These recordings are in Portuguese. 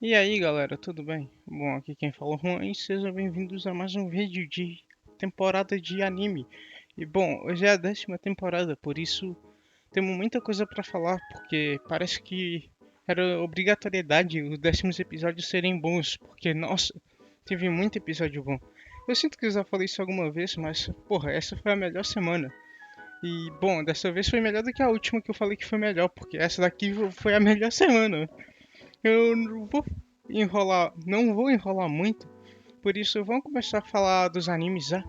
E aí galera, tudo bem? Bom, aqui quem fala é o Juan e sejam bem-vindos a mais um vídeo de temporada de anime. E bom, hoje é a 10ª temporada, por isso temos muita coisa pra falar, porque parece que era obrigatoriedade os 10º episódios serem bons, porque nossa, teve muito episódio bom. Eu sinto que eu já falei isso alguma vez, mas porra, essa foi a melhor semana. E bom, dessa vez foi melhor do que a última que eu falei que foi melhor, porque essa daqui foi a melhor semana. Eu não vou enrolar muito, por isso vamos começar a falar dos animes já,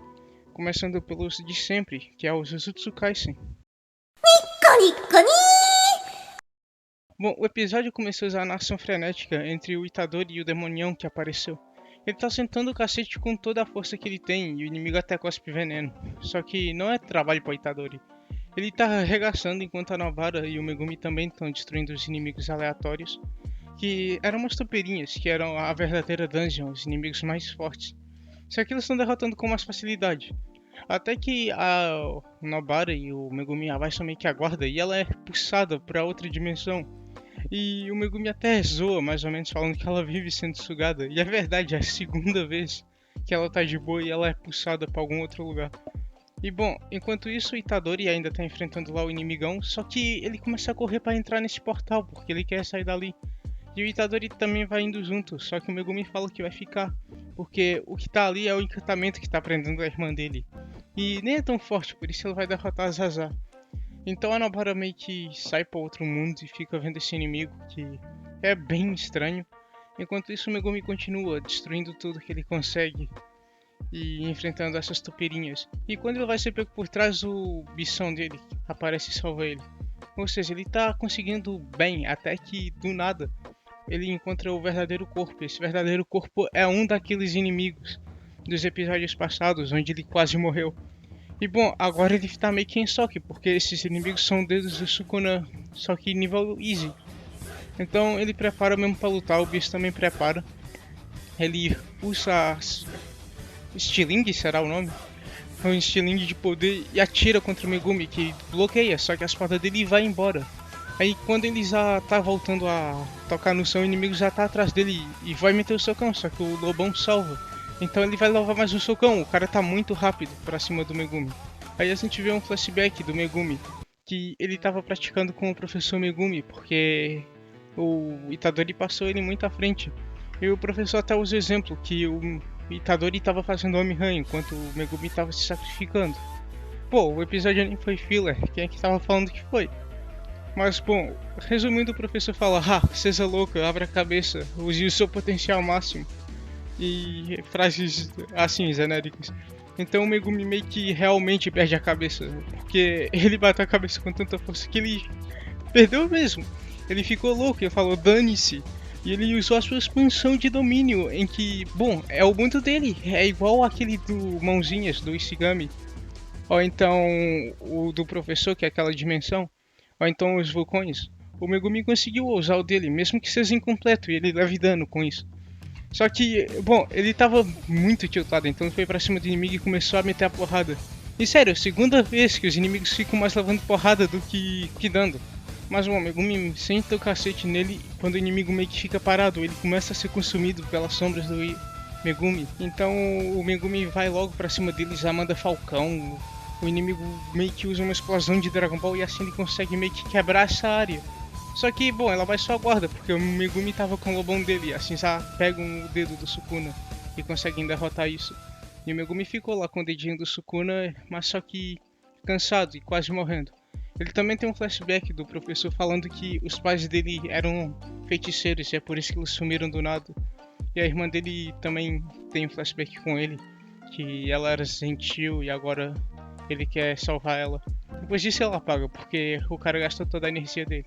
começando pelos de sempre, que é o Jujutsu Kaisen. Bom, o episódio começou já na ação frenética entre o Itadori e o demonião que apareceu. Ele tá sentando o cacete com toda a força que ele tem e o inimigo até cospe veneno. Só que não é trabalho para Itadori. Ele tá arregaçando enquanto a Nobara e o Megumi também estão destruindo os inimigos aleatórios, que eram umas topeirinhas, que eram a verdadeira dungeon, os inimigos mais fortes. Só que eles estão derrotando com mais facilidade. Até que a Nobara e o Megumi abaixam meio que a guarda e ela é puxada para outra dimensão. E o Megumi até zoa, mais ou menos, falando que ela vive sendo sugada. E é verdade, é a segunda vez que ela tá de boa e ela é puxada para algum outro lugar. E bom, enquanto isso, o Itadori ainda tá enfrentando lá o inimigão, só que ele começa a correr para entrar nesse portal, porque ele quer sair dali. E o Itadori também vai indo junto, só que o Megumi fala que vai ficar, porque o que tá ali é o encantamento que tá prendendo a irmã dele. E nem é tão forte, por isso ele vai derrotar a Zaza. Então a Nobara meio que sai para outro mundo e fica vendo esse inimigo, que é bem estranho. Enquanto isso, o Megumi continua destruindo tudo que ele consegue e enfrentando essas topeirinhas. E quando ele vai ser pego por trás, o bichão dele aparece e salva ele. Ou seja, ele tá conseguindo bem, até que do nada ele encontra o verdadeiro corpo. Esse verdadeiro corpo é um daqueles inimigos dos episódios passados, onde ele quase morreu. E bom, agora ele tá meio que em choque, porque esses inimigos são dedos do Sukuna, só que nível easy. Então ele prepara mesmo pra lutar, o bicho também prepara. Ele usa Stiling, será o nome? É um Stiling de poder e atira contra o Megumi, que bloqueia, só que a espada dele vai embora. Aí quando ele já tá voltando a tocar no chão, o inimigo já tá atrás dele e vai meter o socão, só que o lobão salva. Então ele vai levar mais um socão, o cara tá muito rápido pra cima do Megumi. Aí a gente vê um flashback do Megumi, que ele tava praticando com o professor Megumi, porque o Itadori passou ele muito à frente. E o professor até usa o exemplo que o Itadori tava fazendo Homem-Han enquanto o Megumi tava se sacrificando. Pô, o episódio nem foi filler, quem é que tava falando que foi? Mas bom, resumindo, o professor fala: ah, seja louco, abra a cabeça, use o seu potencial máximo. E frases assim, genéricas. Então o Megumi meio que realmente perde a cabeça, porque ele bateu a cabeça com tanta força que ele perdeu mesmo. Ele ficou louco, ele falou: dane-se. E ele usou a sua expansão de domínio, em que, bom, é o mundo dele, é igual aquele do Mãozinhas, do Ishigami. Ou então o do professor, que é aquela dimensão. Ou então os vulcões. O Megumi conseguiu usar o dele, mesmo que seja incompleto, e ele leve dano com isso. Só que, bom, ele tava muito tiltado, então ele foi pra cima do inimigo e começou a meter a porrada. E sério, segunda vez que os inimigos ficam mais levando porrada do que dando. Mas bom, o Megumi senta o cacete nele quando o inimigo meio que fica parado, ele começa a ser consumido pelas sombras do Megumi. Então o Megumi vai logo pra cima dele, já manda Falcão. O inimigo meio que usa uma explosão de Dragon Ball e assim ele consegue meio que quebrar essa área. Só que, bom, ela vai só a guarda, porque o Megumi tava com o lobão dele, assim já pegam o dedo do Sukuna e conseguem derrotar isso. E o Megumi ficou lá com o dedinho do Sukuna, mas só que cansado e quase morrendo. Ele também tem um flashback do professor falando que os pais dele eram feiticeiros e é por isso que eles sumiram do nada. E a irmã dele também tem um flashback com ele, que ela era gentil e agora ele quer salvar ela. Depois disso ela apaga, porque o cara gastou toda a energia dele.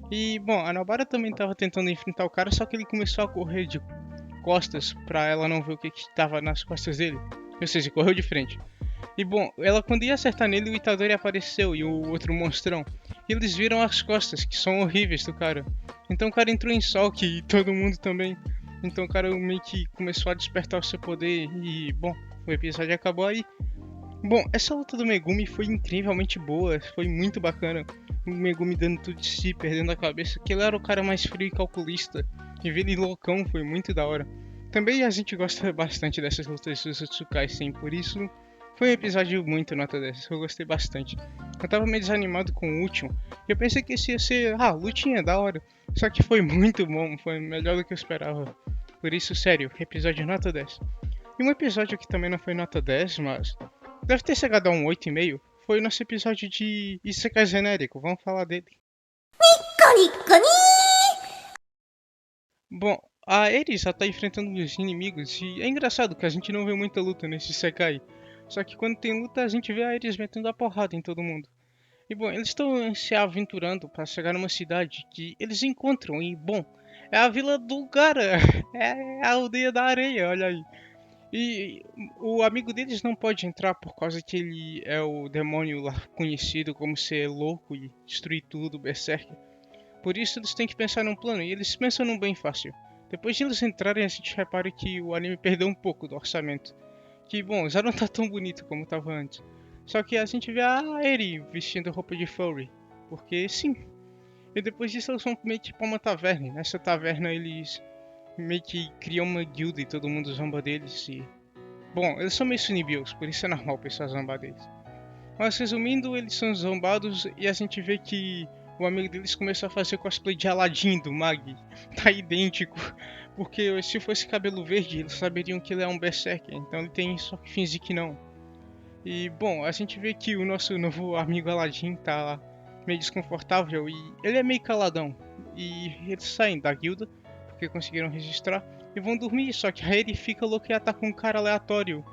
E, bom, a Nobara também estava tentando enfrentar o cara, só que ele começou a correr de costas pra ela não ver o que estava nas costas dele. Ou seja, correu de frente. E, bom, ela quando ia acertar nele, o Itadori apareceu e o outro monstrão. E eles viram as costas, que são horríveis do cara. Então o cara entrou em choque e todo mundo também. Então o cara meio que começou a despertar o seu poder e, bom, o episódio acabou aí. Bom, essa luta do Megumi foi incrivelmente boa, foi muito bacana. O Megumi dando tudo de si, perdendo a cabeça, que ele era o cara mais frio e calculista E ver ele loucão foi muito da hora. Também a gente gosta bastante dessas lutas dos Utsukai, sim, por isso foi um episódio muito nota 10, eu gostei bastante. Eu tava meio desanimado com o último, e eu pensei que esse ia ser, lutinha, da hora. Só que foi muito bom, foi melhor do que eu esperava. Por isso, sério, episódio nota 10. E um episódio que também não foi nota 10, mas deve ter chegado a um 8,5, foi o nosso episódio de Isekai genérico, vamos falar dele. Bom, a Ares já tá enfrentando os inimigos e é engraçado que a gente não vê muita luta nesse Isekai. Só que quando tem luta a gente vê a Ares metendo a porrada em todo mundo. E bom, eles estão se aventurando para chegar numa cidade que eles encontram e bom, é a Vila do Gara, é a aldeia da areia, olha aí. E o amigo deles não pode entrar por causa que ele é o demônio lá conhecido como ser louco e destruir tudo, berserker. Por isso eles têm que pensar num plano, e eles pensam num bem fácil. Depois de eles entrarem, a gente repara que o anime perdeu um pouco do orçamento. Que, bom, já não tá tão bonito como tava antes. Só que a gente vê a Eri vestindo roupa de furry. Porque sim. E depois disso eles vão meio que pra uma taverna. Nessa taverna eles meio que criam uma guilda e todo mundo zomba deles. E... bom, eles são meio sunibios, por isso é normal o pessoal zombar deles. Mas resumindo, eles são zombados e a gente vê que o amigo deles começou a fazer cosplay de Aladdin do Mag. Tá idêntico. Porque se fosse cabelo verde, eles saberiam que ele é um berserker. Então ele tem só que fingir que não. E bom, a gente vê que o nosso novo amigo Aladdin tá meio desconfortável e ele é meio caladão. E eles saem da guilda, porque conseguiram registrar, e vão dormir. Só que aí ele fica louco e ataca um cara aleatório.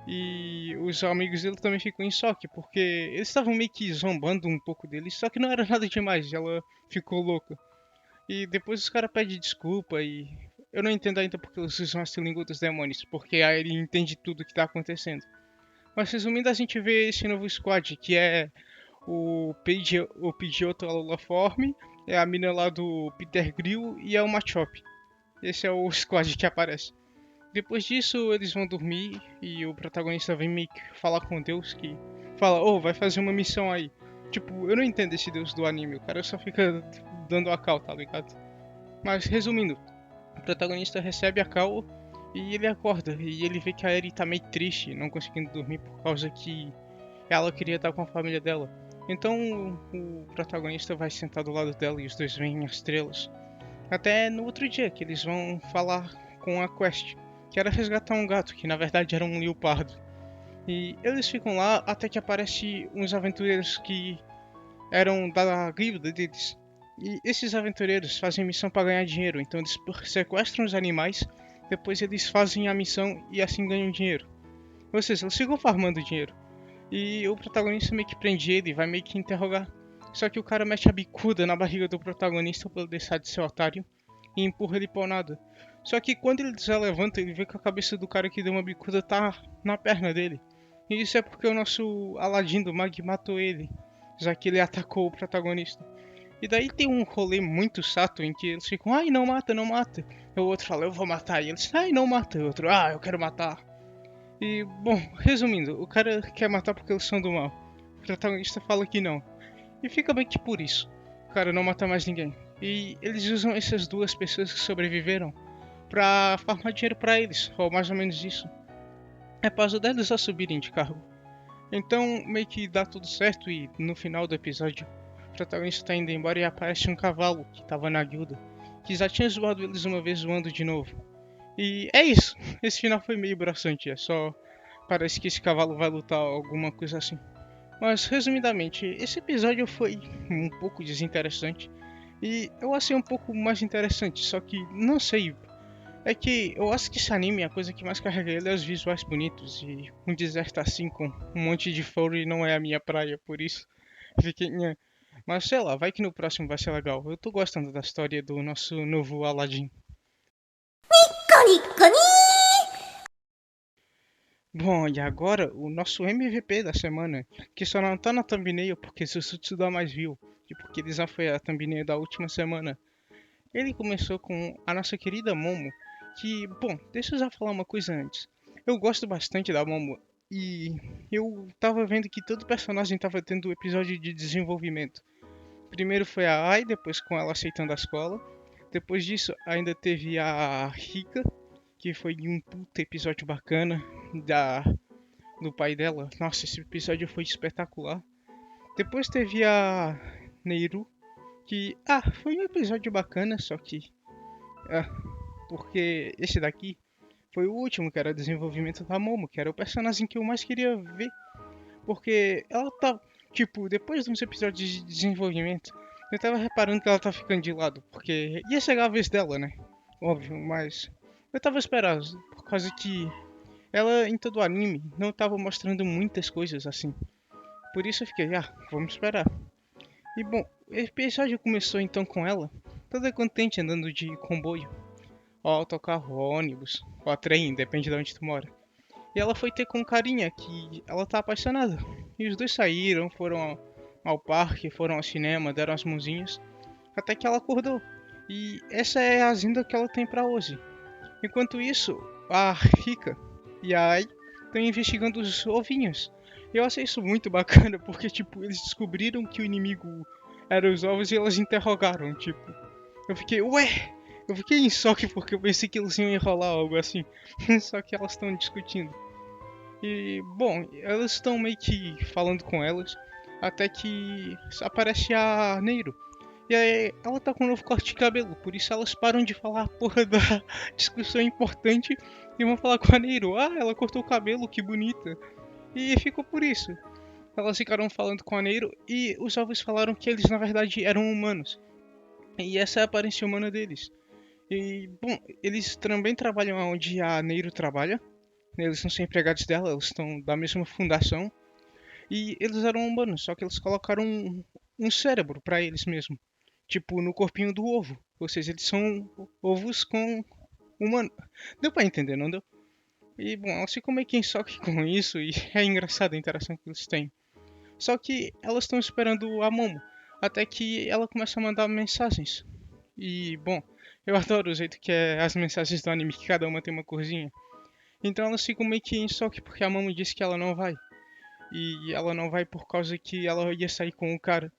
E os amigos dele também ficam em choque, porque eles estavam meio que zombando um pouco dele, só que não era nada demais, ela ficou louca. E depois os caras pedem desculpa e eu não entendo ainda porque eles usam a língua dos demônios, porque aí ele entende tudo o que tá acontecendo. Mas resumindo, a gente vê esse novo squad, que é o Pidgeotto Lulaform, é a mina lá do Peter Grill e é o Machop. Esse é o squad que aparece. Depois disso, eles vão dormir e o protagonista vem meio que falar com Deus que fala, vai fazer uma missão aí. Tipo, eu não entendo esse Deus do anime, o cara só fica dando a cal, tá ligado? Mas resumindo, o protagonista recebe a cal e ele acorda e ele vê que a Eri tá meio triste, não conseguindo dormir por causa que ela queria estar com a família dela. Então o protagonista vai sentar do lado dela e os dois veem as estrelas. Até no outro dia que eles vão falar com a Quest, que era resgatar um gato, que na verdade era um leopardo. E eles ficam lá até que aparecem uns aventureiros que eram da guilda deles. E esses aventureiros fazem missão para ganhar dinheiro, então eles sequestram os animais, depois eles fazem a missão e assim ganham dinheiro. Ou seja, eles ficam farmando dinheiro. E o protagonista meio que prende ele e vai meio que interrogar. Só que o cara mete a bicuda na barriga do protagonista pra ele deixar de ser otário e empurra ele pra nada. Só que quando ele já levanta, ele vê que a cabeça do cara que deu uma bicuda tá na perna dele. E isso é porque o nosso Aladdin do Mag matou ele, já que ele atacou o protagonista. E daí tem um rolê muito chato em que eles ficam, ai não mata, não mata. E o outro fala, eu vou matar. E eles, ai não mata. E o outro, eu quero matar. E, bom, resumindo, o cara quer matar porque eles são do mal. O protagonista fala que não. E fica bem que por isso. O cara não mata mais ninguém. E eles usam essas duas pessoas que sobreviveram pra farmar dinheiro pra eles, ou mais ou menos isso. É pra ajudar eles a subirem de cargo. Então, meio que dá tudo certo e no final do episódio, o protagonista tá indo embora e aparece um cavalo que tava na guilda, que já tinha zoado eles uma vez zoando de novo. E é isso. Esse final foi meio broxante, é só parece que esse cavalo vai lutar alguma coisa assim. Mas resumidamente, esse episódio foi um pouco desinteressante e eu achei um pouco mais interessante, só que não sei, é que eu acho que esse anime a coisa que mais carrega ele é os visuais bonitos e um deserto assim com um monte de furry não é a minha praia, por isso fiquei, nhã. Mas sei lá, vai que no próximo vai ser legal. Eu tô gostando da história do nosso novo Aladdin. Bom, e agora o nosso MVP da semana, que só não tá na thumbnail porque Susutsu dá mais view, e porque ele já foi a thumbnail da última semana. Ele começou com a nossa querida Momo, que, bom, deixa eu já falar uma coisa antes. Eu gosto bastante da Momo e eu tava vendo que todo personagem tava tendo um episódio de desenvolvimento. Primeiro foi a Ai, depois com ela aceitando a escola, Depois disso, ainda teve a Rika, que foi um puta episódio bacana do pai dela. Nossa, esse episódio foi espetacular. Depois teve a Neiru, que foi um episódio bacana, só que ah, porque esse daqui foi o último, que era o desenvolvimento da Momo, que era o personagem que eu mais queria ver, porque ela tá, tipo, depois de uns episódios de desenvolvimento, eu tava reparando que ela tá ficando de lado, porque ia chegar a vez dela, né? Óbvio, mas eu tava esperando, por causa que ela em todo o anime não tava mostrando muitas coisas assim. Por isso eu fiquei, vamos esperar. E bom, o episódio começou então com ela, toda contente andando de comboio, ou autocarro, ou ônibus, ou trem, depende de onde tu mora. E ela foi ter com um carinha que ela tá apaixonada. E os dois saíram, foram ao parque, foram ao cinema, deram as mãozinhas, até que ela acordou. E essa é a agenda que ela tem pra hoje. Enquanto isso, a Rika e a Ai estão investigando os ovinhos. Eu achei isso muito bacana, porque tipo, eles descobriram que o inimigo eram os ovos e elas interrogaram, tipo. Eu fiquei, ué! Eu fiquei em choque porque eu pensei que eles iam enrolar algo assim. Só que elas estão discutindo. E, bom, elas estão meio que falando com elas, até que aparece a Neiro. E aí, ela tá com um novo corte de cabelo, por isso elas param de falar a porra da discussão importante e vão falar com a Neiro. Ela cortou o cabelo, que bonita. E ficou por isso. Elas ficaram falando com a Neiro e os ovos falaram que eles na verdade eram humanos. E essa é a aparência humana deles. E, bom, eles também trabalham onde a Neiro trabalha. Eles não são empregados dela, eles estão da mesma fundação. E eles eram humanos, só que eles colocaram um cérebro pra eles mesmo. Tipo, no corpinho do ovo. Ou seja, eles são ovos com humano. Deu pra entender, não deu? E, bom, elas ficam meio que em choque com isso. E é engraçada a interação que eles têm. Só que elas estão esperando a Momo. Até que ela começa a mandar mensagens. E, bom, eu adoro o jeito que é as mensagens do anime, que cada uma tem uma corzinha. Então elas ficam meio que em choque porque a Momo disse que ela não vai. E ela não vai por causa que ela ia sair com o cara.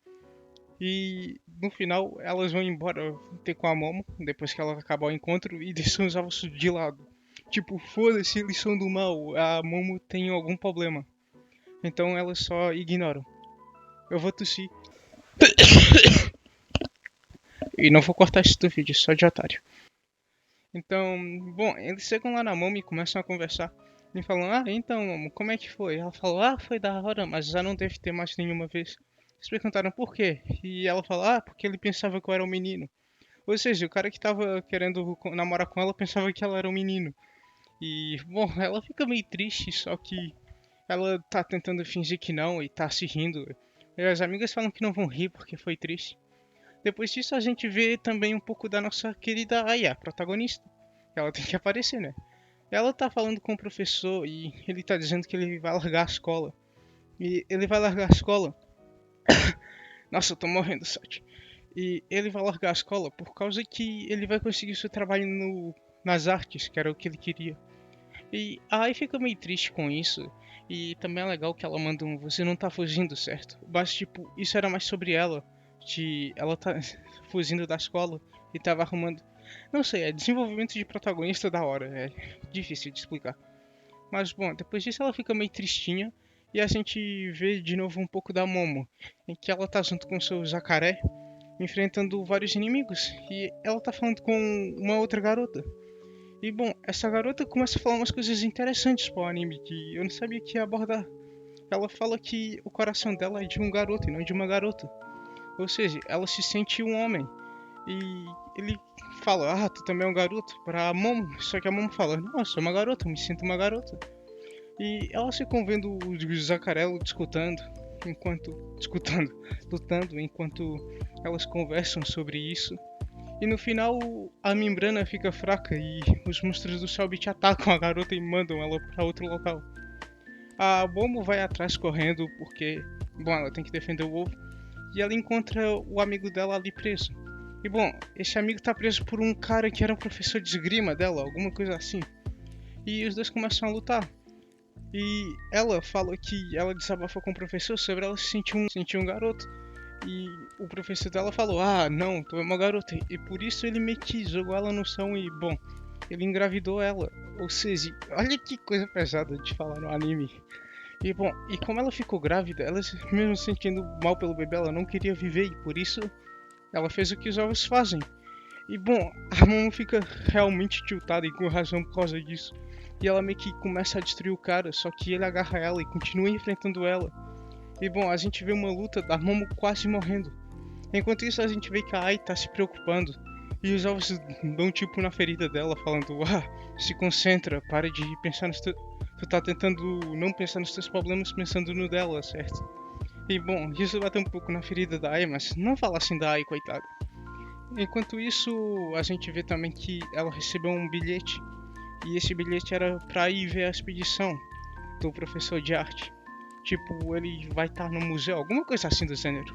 E no final elas vão embora ter com a Momo, depois que ela acabar o encontro, e deixam os ovos de lado. Tipo, foda-se, eles são do mal, a Momo tem algum problema. Então elas só ignoram. Eu vou tossir. E não vou cortar isso do vídeo, só de otário. Então, bom, eles chegam lá na Momo e começam a conversar. E falam, então, Momo, como é que foi? Ela falou, foi da hora, mas já não deve ter mais nenhuma vez. Eles perguntaram por quê? E ela falou, porque ele pensava que eu era um menino. Ou seja, o cara que tava querendo namorar com ela pensava que ela era um menino. E, bom, ela fica meio triste, só que ela tá tentando fingir que não e tá se rindo. E as amigas falam que não vão rir porque foi triste. Depois disso a gente vê também um pouco da nossa querida Aya, protagonista. Ela tem que aparecer, né? Ela tá falando com o professor e ele tá dizendo que ele vai largar a escola. E ele vai largar a escola. Nossa, eu tô morrendo, Sati. E ele vai largar a escola por causa que ele vai conseguir seu trabalho nas artes, que era o que ele queria. E a Ai fica meio triste com isso. E também é legal que ela manda um você não tá fugindo, certo? Mas tipo, isso era mais sobre ela. De ela tá fugindo da escola e tava arrumando. Não sei, é desenvolvimento de protagonista da hora. É difícil de explicar. Mas bom, depois disso ela fica meio tristinha. E a gente vê de novo um pouco da Momo. Em que ela tá junto com seu jacaré. Enfrentando vários inimigos. E ela tá falando com uma outra garota. E bom, essa garota começa a falar umas coisas interessantes pro anime que eu não sabia que ia abordar. Ela fala que o coração dela é de um garoto e não de uma garota. Ou seja, ela se sente um homem. E ele fala, tu também é um garoto, pra Momo. Só que a Momo fala, não, eu sou uma garota, eu me sinto uma garota. E elas ficam vendo o Zacarello lutando, enquanto elas conversam sobre isso. E no final a membrana fica fraca e os monstros do Cellbit atacam a garota e mandam ela para outro local. A Momo vai atrás correndo porque, bom, ela tem que defender o ovo. E ela encontra o amigo dela ali preso. E bom, esse amigo tá preso por um cara que era um professor de esgrima dela, alguma coisa assim. E os dois começam a lutar. E ela fala que ela desabafa com o professor sobre ela se sentir um garoto. E o professor dela falou, ah, não, tu é uma garota. E por isso ele meio que jogou ela no chão e, bom, ele engravidou ela. Ou seja, olha que coisa pesada de falar no anime. E bom, e como ela ficou grávida, ela mesmo sentindo mal pelo bebê, ela não queria viver e por isso ela fez o que os ovos fazem. E bom, a Momo fica realmente tiltada e com razão por causa disso. E ela meio que começa a destruir o cara, só que ele agarra ela e continua enfrentando ela. E bom, a gente vê uma luta da Momo quase morrendo. Enquanto isso a gente vê que a Ai tá se preocupando. E os ovos dão tipo na ferida dela, falando, ah, se concentra, para de pensar nos teus... Tu tá tentando não pensar nos teus problemas, pensando no dela, certo? E bom, isso bate um pouco na ferida da Ai, mas não fala assim da Ai, coitada. Enquanto isso, a gente vê também que ela recebeu um bilhete. E esse bilhete era pra ir ver a expedição do professor de arte. Tipo, ele vai estar no museu, alguma coisa assim do gênero.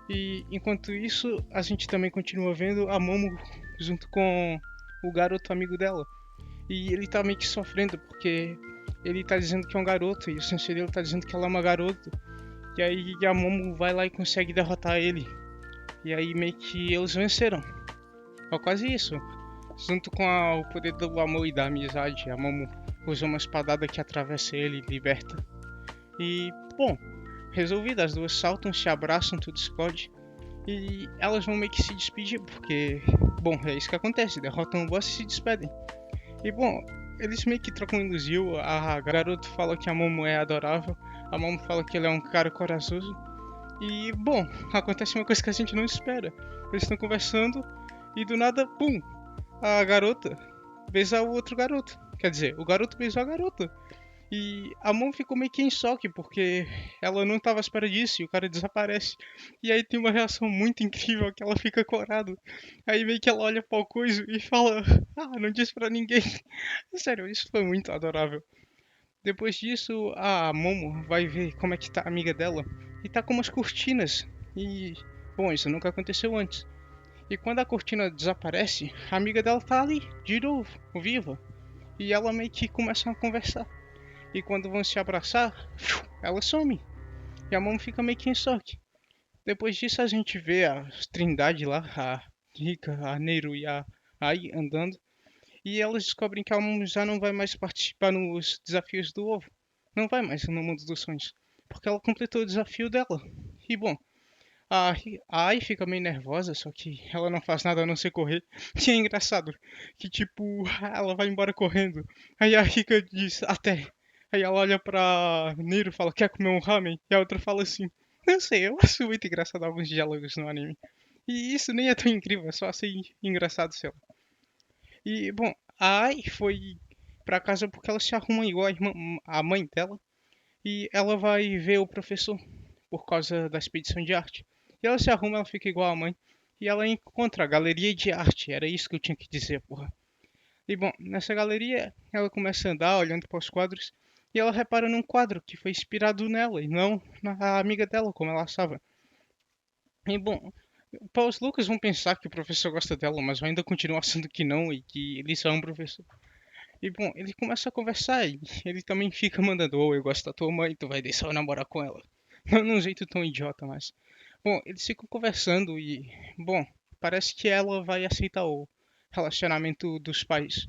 E enquanto isso, a gente também continua vendo a Momo junto com o garoto amigo dela. E ele tá meio que sofrendo porque ele tá dizendo que é um garoto e o sensei dele tá dizendo que ela é uma garota. E aí a Momo vai lá e consegue derrotar ele. E aí meio que eles venceram. É quase isso. Junto com o poder do amor e da amizade, a Momo usa uma espadada que atravessa ele e liberta. E, bom, resolvido, as duas saltam, se abraçam, tudo explode. E elas vão meio que se despedir, porque, bom, é isso que acontece, derrotam o boss e se despedem. E, bom, eles meio que trocam elogio, a garota fala que a Momo é adorável, a Momo fala que ele é um cara corajoso. E, bom, acontece uma coisa que a gente não espera. Eles estão conversando e do nada, pum, a garota beija o outro garoto. Quer dizer, o garoto beijou a garota. E a mão ficou meio que em choque, porque ela não estava à espera disso e o cara desaparece. E aí tem uma reação muito incrível que ela fica corada. Aí meio que ela olha para o coisa e fala: Ah, não disse pra ninguém. Sério, isso foi muito adorável. Depois disso, a Momo vai ver como é que tá a amiga dela. E tá com umas cortinas. E, bom, isso nunca aconteceu antes. E quando a cortina desaparece, a amiga dela tá ali, de novo, viva. E ela meio que começa a conversar. E quando vão se abraçar, ela some. E a mão fica meio que em choque. Depois disso a gente vê a Trindade lá, a Rika, a Neiro e a Ai andando. E elas descobrem que a mão já não vai mais participar nos desafios do ovo. Não vai mais no mundo dos sonhos. Porque ela completou o desafio dela. E bom, a Ai fica meio nervosa, só que ela não faz nada a não ser correr. E é engraçado que, tipo, ela vai embora correndo. Aí a Rika diz, até. Aí ela olha pra Nero e fala, quer comer um ramen? E a outra fala assim, não sei, eu acho muito engraçado alguns diálogos no anime. E isso nem é tão incrível, é só assim, engraçado, sei lá. E, bom, a Ai foi pra casa porque ela se arruma igual a mãe dela. E ela vai ver o professor por causa da expedição de arte. E ela se arruma, ela fica igual a mãe. E ela encontra a galeria de arte. Era isso que eu tinha que dizer, porra. E bom, nessa galeria ela começa a andar olhando para os quadros. E ela repara num quadro que foi inspirado nela e não na amiga dela, como ela achava. E bom, os Lucas vão pensar que o professor gosta dela, mas ainda continua achando que não e que ele só é um professor. E bom, ele começa a conversar e ele também fica mandando, oh, eu gosto da tua mãe, tu vai deixar eu namorar com ela. Não num jeito tão idiota, mas. Bom, eles ficam conversando e. Bom, parece que ela vai aceitar o relacionamento dos pais.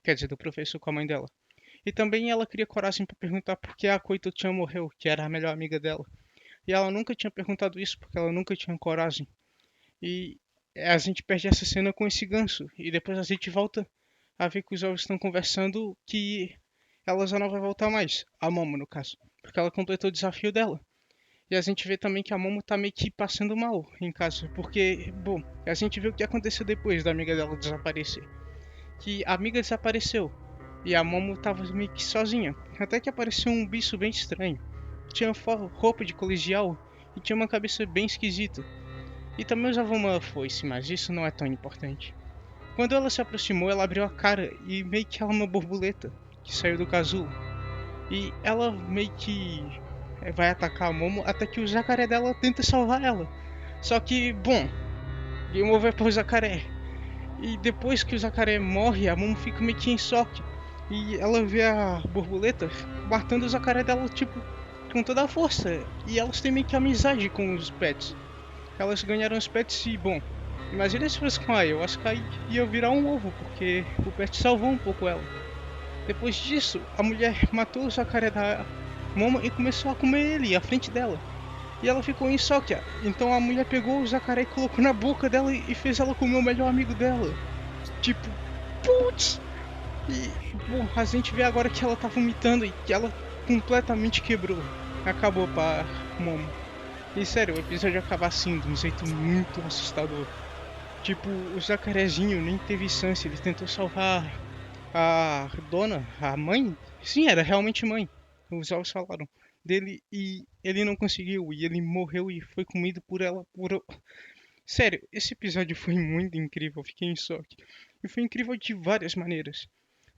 Quer dizer, do professor com a mãe dela. E também ela cria coragem para perguntar por que a Koito-chan morreu, que era a melhor amiga dela. E ela nunca tinha perguntado isso porque ela nunca tinha coragem. E a gente perde essa cena com esse ganso. E depois a gente volta a ver que os ovos estão conversando que ela já não vai voltar mais. A Momo, no caso. Porque ela completou o desafio dela. E a gente vê também que a Momo tá meio que passando mal em casa. Porque, bom, a gente vê o que aconteceu depois da amiga dela desaparecer. Que a amiga desapareceu. E a Momo tava meio que sozinha. Até que apareceu um bicho bem estranho. Tinha roupa de colegial e tinha uma cabeça bem esquisita. E também usava uma foice, mas isso não é tão importante. Quando ela se aproximou, ela abriu a cara e meio que ela é uma borboleta que saiu do casulo. E ela meio que vai atacar a Momo até que o jacaré dela tenta salvar ela. Só que, bom, game over para o jacaré. E depois que o jacaré morre, a Momo fica meio que em choque. E ela vê a borboleta matando o jacaré dela, tipo, com toda a força. E elas têm meio que amizade com os pets. elas ganharam os pets e, bom, imagina se fosse com a Aya, eu acho que aí ia virar um ovo, porque o pet salvou um pouco ela. Depois disso, a mulher matou o jacaré da Momo e começou a comer ele à frente dela. E ela ficou em choque. Então a mulher pegou o jacaré e colocou na boca dela e fez ela comer o melhor amigo dela. Tipo, putz! E, bom, a gente vê agora que ela tá vomitando e que ela completamente quebrou. Acabou pra Momo. E sério, o episódio acaba assim, de um jeito muito assustador. Tipo, o jacarezinho nem teve chance, ele tentou salvar a dona, a mãe. Sim, era realmente mãe. Os olhos falaram dele e ele não conseguiu. E ele morreu e foi comido por ela. Sério, esse episódio foi muito incrível. Eu fiquei em choque. E foi incrível de várias maneiras.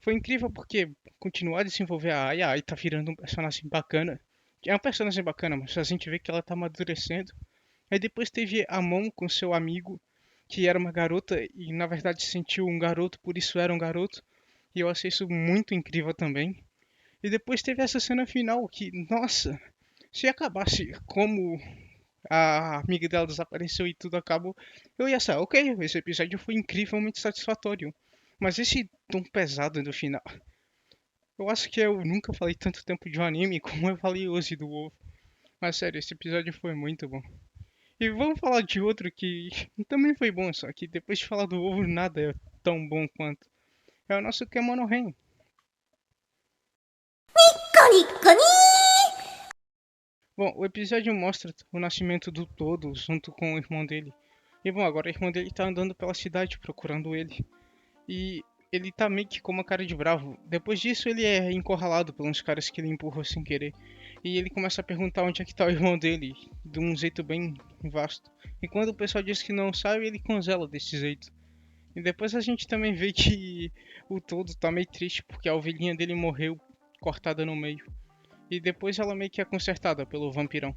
Foi incrível porque continuar a desenvolver a Ai tá virando um personagem bacana. É um personagem bacana, mas a gente vê que ela tá amadurecendo. Aí depois teve a Mon com seu amigo, que era uma garota e na verdade se sentiu um garoto, por isso era um garoto. E eu achei isso muito incrível também. E depois teve essa cena final que, nossa, se acabasse como a amiga dela desapareceu e tudo acabou, eu ia achar, ok, esse episódio foi incrivelmente satisfatório. Mas esse tom pesado no final, eu acho que eu nunca falei tanto tempo de um anime como eu falei hoje do ovo. Mas sério, esse episódio foi muito bom. E vamos falar de outro que também foi bom, só que depois de falar do ovo nada é tão bom quanto. É o nosso Kemono Ren. ニッコニ Bom, o episódio mostra o nascimento do Todo junto com o irmão dele. E bom, agora o irmão dele tá andando pela cidade procurando ele. E ele tá meio que com uma cara de bravo. Depois disso ele é encurralado por uns caras que ele empurrou sem querer. E ele começa a perguntar onde é que tá o irmão dele, de um jeito bem vasto. E quando o pessoal diz que não sabe, ele congela desse jeito. E depois a gente também vê que o Todo tá meio triste porque a ovelhinha dele morreu cortada no meio. E depois ela meio que é consertada pelo vampirão.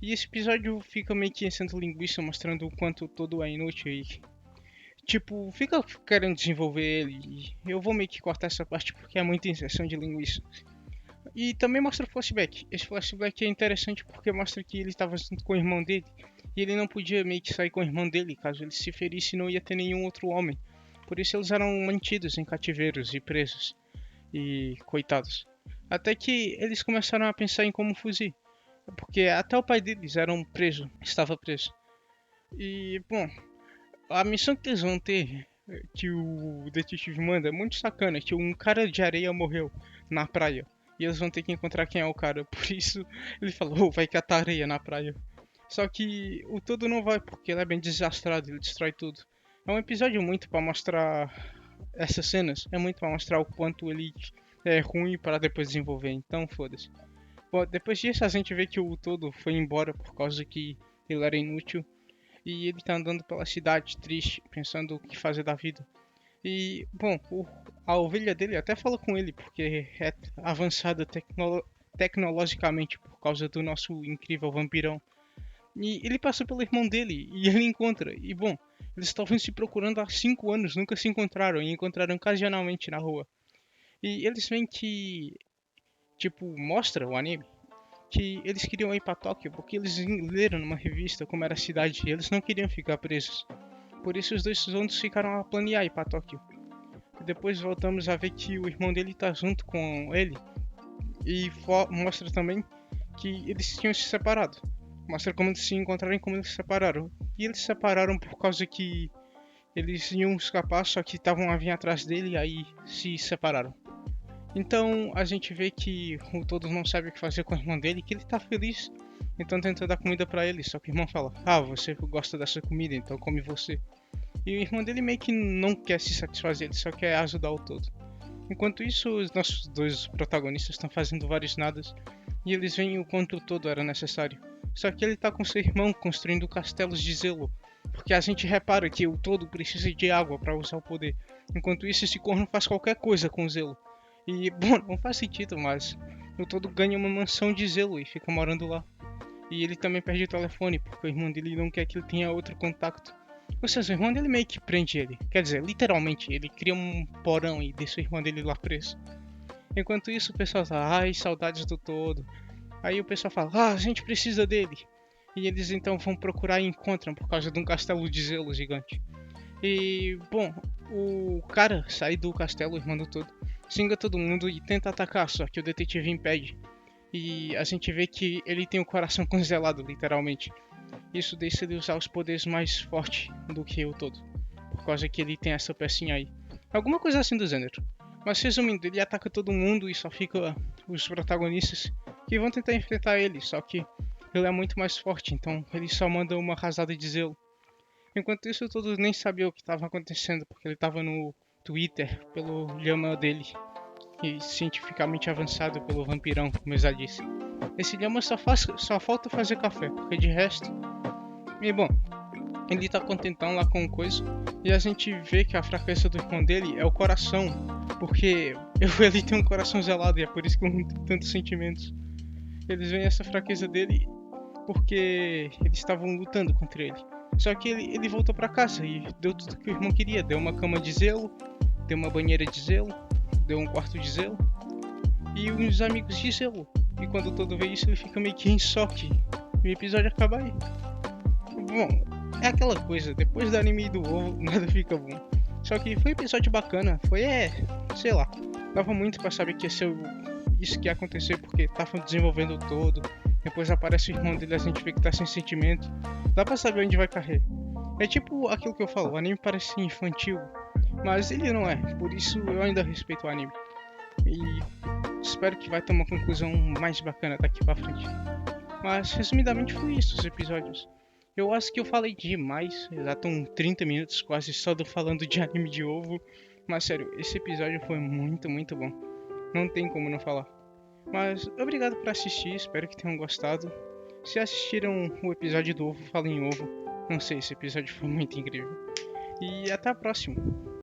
E esse episódio fica meio que sendo linguiça, mostrando o quanto todo é inútil e, tipo, fica querendo desenvolver ele. E eu vou meio que cortar essa parte porque é muita inserção de linguiça. E também mostra o flashback. Esse flashback é interessante porque mostra que ele estava junto com o irmão dele. E ele não podia meio que sair com o irmão dele, caso ele se ferisse não ia ter nenhum outro homem. Por isso eles eram mantidos em cativeiros e presos. E coitados. Até que eles começaram a pensar em como fugir. Porque até o pai deles era um preso, estava preso. E, bom, a missão que eles vão ter, que o detetive manda, é muito sacana, que um cara de areia morreu na praia. E eles vão ter que encontrar quem é o cara. Por isso, ele falou, vai catar areia na praia. Só que o todo não vai, porque ele é bem desastrado, ele destrói tudo. É um episódio muito para mostrar essas cenas, é muito para mostrar o quanto ele é ruim para depois desenvolver, então foda-se. Bom, depois disso a gente vê que o todo foi embora por causa que ele era inútil e ele tá andando pela cidade triste, pensando o que fazer da vida. E, bom, a ovelha dele até fala com ele porque é avançada tecnologicamente por causa do nosso incrível vampirão. E ele passa pelo irmão dele e ele encontra. E, bom, eles estavam se procurando há 5 anos, nunca se encontraram e encontraram ocasionalmente na rua. E eles veem que, tipo, mostra o anime que eles queriam ir para Tóquio porque eles leram numa revista como era a cidade e eles não queriam ficar presos. Por isso os dois juntos ficaram a planear ir para Tóquio. E depois voltamos a ver que o irmão dele tá junto com ele e mostra também que eles tinham se separado. Mostra como eles se encontraram e como eles se separaram. E eles se separaram por causa que eles iam escapar, só que estavam a vir atrás dele e aí se separaram. Então a gente vê que o Todos não sabe o que fazer com o irmão dele, que ele tá feliz, então tenta dar comida pra ele, só que o irmão fala, ah, você gosta dessa comida, então come você. E o irmão dele meio que não quer se satisfazer, ele só quer ajudar o Todo. Enquanto isso, os nossos dois protagonistas estão fazendo vários nadas, e eles veem o quanto o Todo era necessário. Só que ele tá com seu irmão construindo castelos de Zelo, porque a gente repara que o Todo precisa de água para usar o poder. Enquanto isso, esse corno faz qualquer coisa com o Zelo. E, bom, não faz sentido, mas o Todo ganha uma mansão de Zelo e fica morando lá. E ele também perde o telefone, porque o irmão dele não quer que ele tenha outro contato. Ou seja, o irmão dele meio que prende ele. Quer dizer, literalmente, ele cria um porão e deixa o irmão dele lá preso. Enquanto isso, o pessoal tá, ai, saudades do Todo. Aí o pessoal fala, ah, a gente precisa dele. E eles então vão procurar e encontram por causa de um castelo de gelo gigante. E, bom, o cara sai do castelo, o irmão do todo, xinga todo mundo e tenta atacar, só que o detetive impede. E a gente vê que ele tem o coração congelado, literalmente. Isso deixa ele usar os poderes mais fortes do que o todo, por causa que ele tem essa pecinha aí. Alguma coisa assim do gênero. Mas resumindo, ele ataca todo mundo e só fica os protagonistas que vão tentar enfrentar ele, só que ele é muito mais forte, então ele só manda uma rasada de gelo. Enquanto isso, todos nem sabiam o que estava acontecendo, porque ele estava no Twitter pelo lhama dele, e cientificamente avançado pelo vampirão, como eu já disse. Esse lhama só falta fazer café, porque de resto. E bom, ele tá contentão lá com coisa, e a gente vê que a fraqueza do irmão dele é o coração, porque ele tem um coração gelado e é por isso que não tem tantos sentimentos. Eles veem essa fraqueza dele porque eles estavam lutando contra ele. Só que ele voltou para casa e deu tudo que o irmão queria. Deu uma cama de gelo, deu uma banheira de gelo, deu um quarto de gelo e uns amigos de gelo. E quando todo vê isso, ele fica meio que em choque. E o episódio acaba aí. Bom, é aquela coisa, depois do anime e do ovo, nada fica bom. Só que foi um episódio bacana, sei lá, dava muito pra saber que ia ser isso que ia acontecer, porque tava desenvolvendo todo. Depois aparece o irmão dele, a gente vê que tá sem sentimento. Dá pra saber onde vai correr. É tipo aquilo que eu falo, o anime parece infantil, mas ele não é, por isso eu ainda respeito o anime. E espero que vai ter uma conclusão mais bacana daqui pra frente. Mas resumidamente foi isso os episódios. Eu acho que eu falei demais, já estão 30 minutos quase só do falando de anime de ovo. Mas sério, esse episódio foi muito, muito bom. Não tem como não falar. Mas obrigado por assistir, espero que tenham gostado. Se assistiram o episódio do ovo, fala em ovo. Não sei, esse episódio foi muito incrível. E até a próxima.